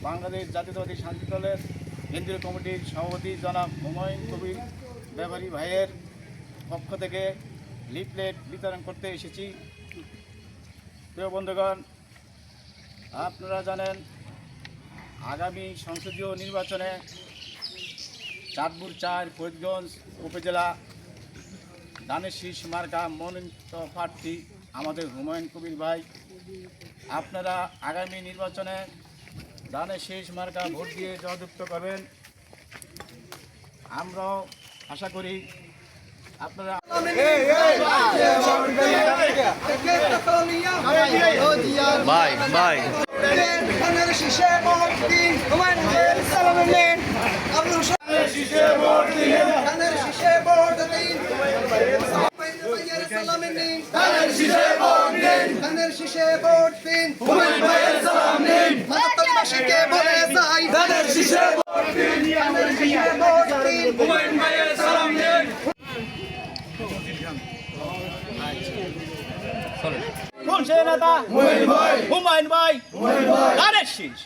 বাংলাদেশ জাতীয়তাবাদী শান্তি দলের কেন্দ্রীয় কমিটির সভাপতি জনাব হুমায়ুন কবির ব্যাপারী ভাইয়ের পক্ষ থেকে লিফলেট বিতরণ করতে এসেছি। প্রিয় বন্ধুগণ, আপনারা জানেন আগামী সংসদীয় নির্বাচনে চাঁদপুর ৪ ফরিদগঞ্জ উপজেলা ধানের শীষ মার্কা মনোনীত প্রার্থী আমাদের হুমায়ুন কবির ভাই। আপনারা আগামী নির্বাচনে ধানের শীষ মার্কা ভোট দিয়ে জয়যুক্ত করবেন। আমরাও আশা করি আপনারা কোন সে নেতা হুমায়ুন ভাই ধানের শীষ।